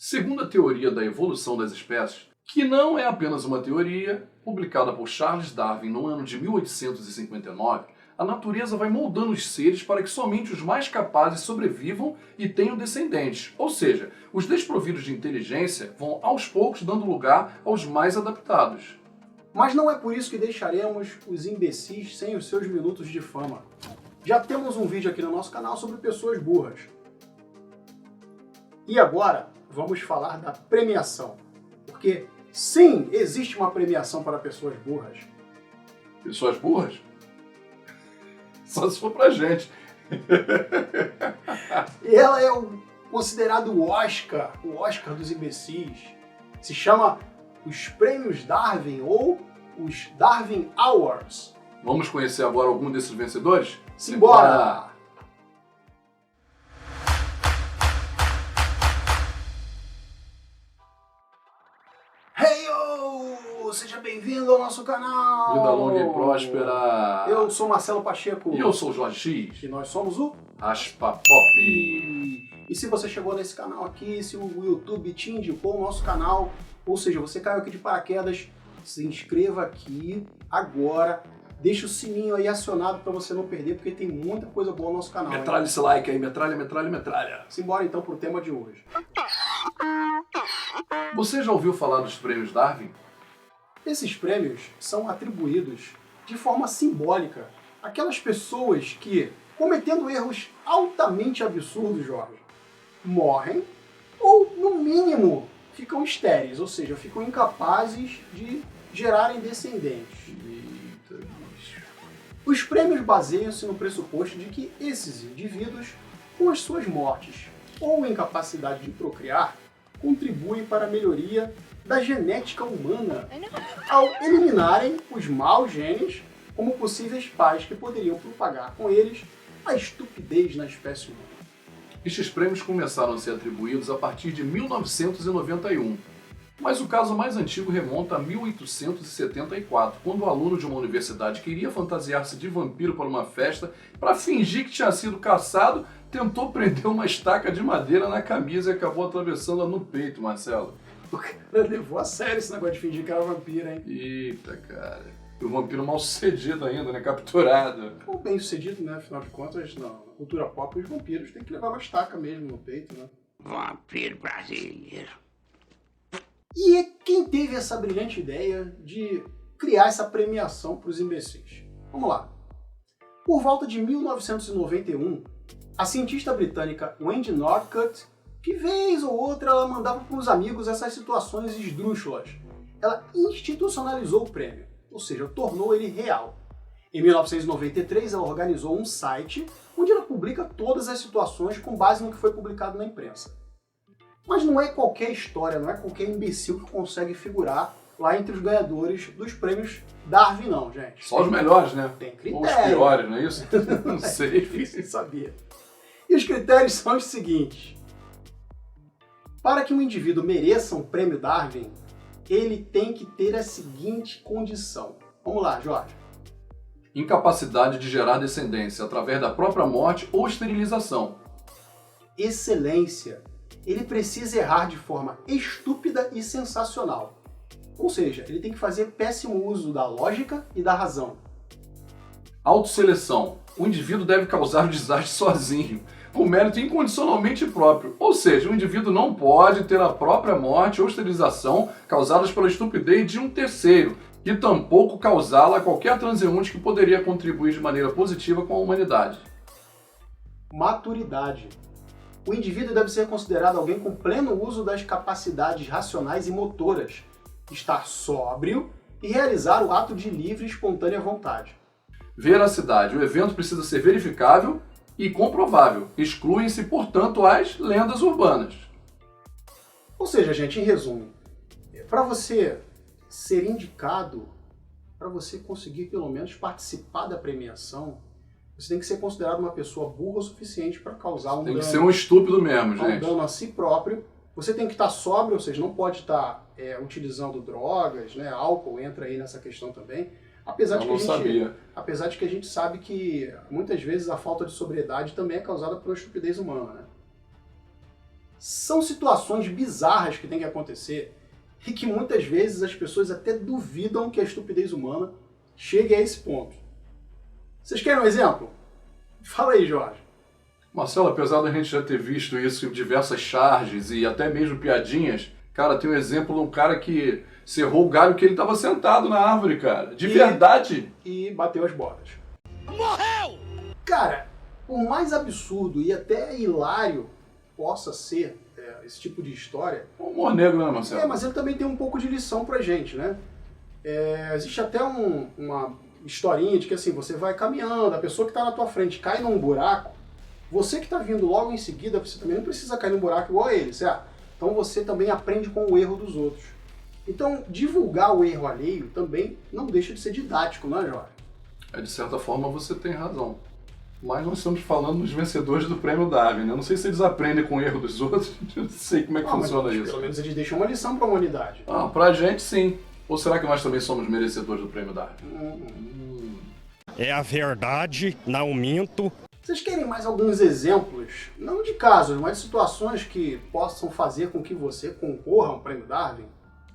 Segundo a teoria da evolução das espécies, que não é apenas uma teoria, publicada por Charles Darwin no ano de 1859, a natureza vai moldando os seres para que somente os mais capazes sobrevivam e tenham descendentes. Ou seja, os desprovidos de inteligência vão aos poucos dando lugar aos mais adaptados. Mas não é por isso que deixaremos os imbecis sem os seus minutos de fama. Já temos um vídeo aqui no nosso canal sobre pessoas burras. E agora vamos falar da premiação. Porque sim, existe uma premiação para pessoas burras. Pessoas burras? Só se for pra gente. E ela é considerado o Oscar dos imbecis. Se chama os Prêmios Darwin ou os Darwin Awards. Vamos conhecer agora algum desses vencedores? Simbora! Seja bem-vindo ao nosso canal! Vida longa e próspera! Eu sou Marcelo Pacheco. E eu sou o Jorge X. E nós somos o Raspa Pop. E se você chegou nesse canal aqui, se o YouTube te indicou o nosso canal, ou seja, você caiu aqui de paraquedas, se inscreva aqui agora. Deixa o sininho aí acionado para você não perder, porque tem muita coisa boa no nosso canal. Metralha esse like aí, metralha, metralha, metralha. Simbora então pro tema de hoje. Você já ouviu falar dos prêmios Darwin? Esses prêmios são atribuídos de forma simbólica àquelas pessoas que, cometendo erros altamente absurdos, Jorge, morrem ou, no mínimo, ficam estéreis, ou seja, ficam incapazes de gerarem descendentes. Eita, bicho. Os prêmios baseiam-se no pressuposto de que esses indivíduos, com as suas mortes ou incapacidade de procriar, contribuem para a melhoria da genética humana ao eliminarem os maus genes como possíveis pais que poderiam propagar com eles a estupidez na espécie humana. Estes prêmios começaram a ser atribuídos a partir de 1991, mas o caso mais antigo remonta a 1874, quando um aluno de uma universidade queria fantasiar-se de vampiro para uma festa para fingir que tinha sido caçado, tentou prender uma estaca de madeira na camisa e acabou atravessando-a no peito, Marcelo. O cara levou a sério esse negócio de fingir que era vampiro, hein? Eita, cara. E o vampiro mal sucedido ainda, né? Capturado. Ou bem sucedido, né? Afinal de contas, na cultura pop, os vampiros têm que levar uma estaca mesmo no peito, né? Vampiro brasileiro. E quem teve essa brilhante ideia de criar essa premiação para os imbecis? Vamos lá. Por volta de 1991, a cientista britânica Wendy Northcutt, que vez ou outra ela mandava para os amigos essas situações esdrúxulas, ela institucionalizou o prêmio, ou seja, tornou ele real. Em 1993, ela organizou um site onde ela publica todas as situações com base no que foi publicado na imprensa. Mas não é qualquer história, não é qualquer imbecil que consegue figurar lá entre os ganhadores dos prêmios Darwin, não, gente. Só os melhores, né? Tem critério. Ou os piores, não é isso? Não sei. Difícil de saber. E os critérios são os seguintes. Para que um indivíduo mereça um prêmio Darwin, ele tem que ter a seguinte condição. Vamos lá, Jorge. Incapacidade de gerar descendência através da própria morte ou esterilização. Excelência. Ele precisa errar de forma estúpida e sensacional. Ou seja, ele tem que fazer péssimo uso da lógica e da razão. Autosseleção. O indivíduo deve causar o desastre sozinho, com mérito incondicionalmente próprio. Ou seja, o indivíduo não pode ter a própria morte ou esterilização causadas pela estupidez de um terceiro, e tampouco causá-la a qualquer transeunte que poderia contribuir de maneira positiva com a humanidade. Maturidade. O indivíduo deve ser considerado alguém com pleno uso das capacidades racionais e motoras, estar sóbrio e realizar o ato de livre e espontânea vontade. Veracidade. O evento precisa ser verificável e comprovável. Excluem-se, portanto, as lendas urbanas. Ou seja, gente, em resumo, para você ser indicado, para você conseguir pelo menos participar da premiação, você tem que ser considerado uma pessoa burra o suficiente para causar um dano. Tem que ser um estúpido mesmo, gente. Um dano a si próprio. Você tem que estar sóbrio, ou seja, não pode estar utilizando drogas, né? Álcool entra aí nessa questão também. Apesar de que a gente sabe que muitas vezes a falta de sobriedade também é causada pela estupidez humana, né? São situações bizarras que tem que acontecer e que muitas vezes as pessoas até duvidam que a estupidez humana chegue a esse ponto. Vocês querem um exemplo? Fala aí, Jorge. Marcelo, apesar da gente já ter visto isso em diversas charges e até mesmo piadinhas, cara, tem um exemplo de um cara que cerrou o galho que ele estava sentado na árvore, cara. De verdade. E bateu as botas. Morreu! Cara, por mais absurdo e até hilário possa ser esse tipo de história... Um humor negro, né, Marcelo? Mas ele também tem um pouco de lição pra gente, né? Existe até uma historinha de que assim, você vai caminhando, a pessoa que está na tua frente cai num buraco, você que está vindo logo em seguida, você também não precisa cair num buraco igual a ele, certo? Então você também aprende com o erro dos outros. Então, divulgar o erro alheio também não deixa de ser didático, não é, Jorge? De certa forma você tem razão. Mas nós estamos falando dos vencedores do Prêmio Darwin, né? Eu não sei se eles aprendem com o erro dos outros, eu não sei como é que funciona isso. Pelo menos eles deixam uma lição para a humanidade. Pra gente sim. Ou será que nós também somos merecedores do Prêmio Darwin? É a verdade, não minto. Vocês querem mais alguns exemplos, não de casos, mas de situações que possam fazer com que você concorra ao Prêmio Darwin?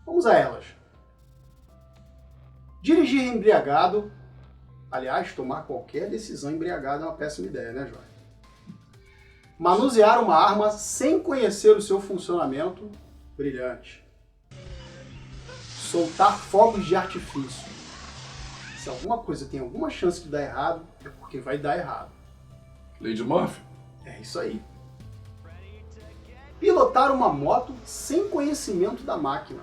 Vamos a elas. Dirigir embriagado. Aliás, tomar qualquer decisão embriagada é uma péssima ideia, né, Jorge? Manusear uma arma sem conhecer o seu funcionamento. Brilhante. Soltar fogos de artifício. Se alguma coisa tem alguma chance de dar errado, é porque vai dar errado. Lady Murphy? É isso aí. Pilotar uma moto sem conhecimento da máquina.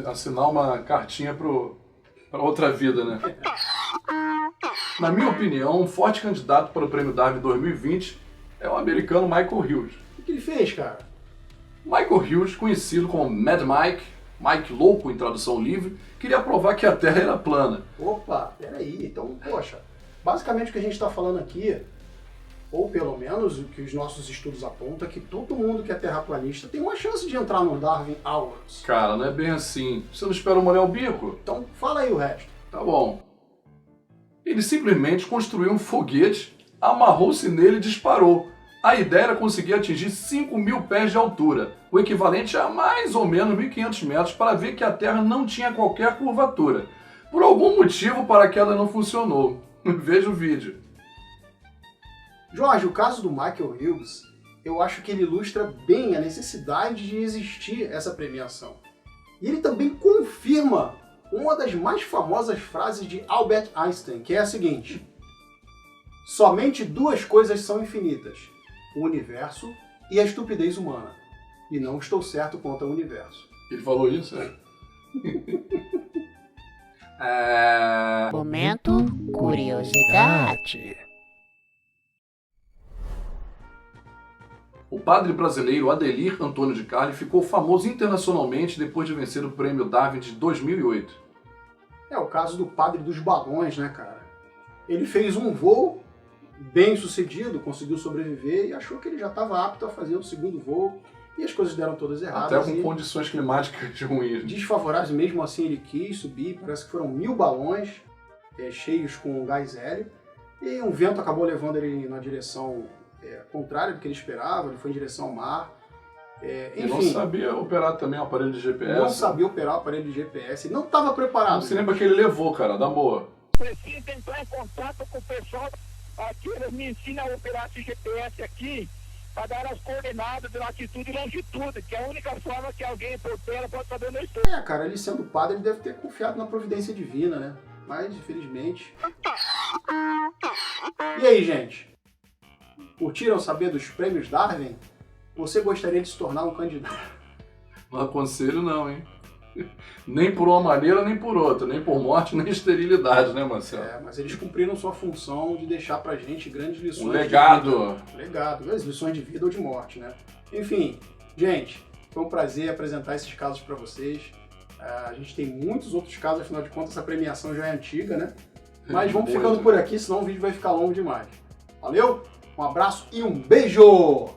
Assinar uma cartinha para outra vida, né? Na minha opinião, um forte candidato para o Prêmio Darwin 2020 é o americano Michael Hughes. O que ele fez, cara? Michael Hughes, conhecido como Mad Mike Louco em tradução livre, queria provar que a Terra era plana. Opa, peraí. Então, poxa, basicamente o que a gente está falando aqui, ou pelo menos o que os nossos estudos apontam, é que todo mundo que é terraplanista tem uma chance de entrar no Darwin Awards. Cara, não é bem assim. Você não espera molhar o bico? Então, fala aí o resto. Tá bom. Ele simplesmente construiu um foguete, amarrou-se nele e disparou. A ideia era conseguir atingir 5.000 pés de altura, o equivalente a mais ou menos 1.500 metros, para ver que a Terra não tinha qualquer curvatura. Por algum motivo, o paraquedas não funcionou. Veja o vídeo. Jorge, o caso do Michael Hughes, eu acho que ele ilustra bem a necessidade de existir essa premiação. E ele também confirma uma das mais famosas frases de Albert Einstein, que é a seguinte: somente duas coisas são infinitas, o universo e a estupidez humana. E não estou certo quanto ao universo. Ele falou isso, é? Momento curiosidade. O padre brasileiro Adelir Antônio de Carli ficou famoso internacionalmente depois de vencer o Prêmio Darwin de 2008. É o caso do padre dos balões, né, cara? Ele fez um voo bem sucedido, conseguiu sobreviver e achou que ele já estava apto a fazer o segundo voo e as coisas deram todas erradas. Até com condições climáticas ruins. Desfavoráveis, mesmo assim ele quis subir, parece que foram 1.000 balões cheios com gás hélio e um vento acabou levando ele na direção contrária do que ele esperava, ele foi em direção ao mar. Ele não sabia operar também o aparelho de GPS. Não sabia operar o aparelho de GPS, ele não estava preparado. Você lembra que ele levou, cara, da boa. Preciso entrar em contato com o pessoal aqui, eles me ensinam a operar esse GPS aqui para dar as coordenadas de latitude e longitude, que é a única forma que alguém por terra pode saber onde eu estou. Cara, ele sendo padre, ele deve ter confiado na providência divina, né? Mas, infelizmente... E aí, gente? Curtiram saber dos prêmios Darwin? Você gostaria de se tornar um candidato? Não aconselho não, hein? Nem por uma maneira, nem por outra. Nem por morte, nem esterilidade, né, Marcelo? Mas eles cumpriram sua função de deixar pra gente grandes lições. Um legado. De vida. Legado. As lições de vida ou de morte, né? Enfim, gente, foi um prazer apresentar esses casos pra vocês. A gente tem muitos outros casos, afinal de contas, essa premiação já é antiga, né? Mas vamos ficando por aqui, senão o vídeo vai ficar longo demais. Valeu? Um abraço e um beijo!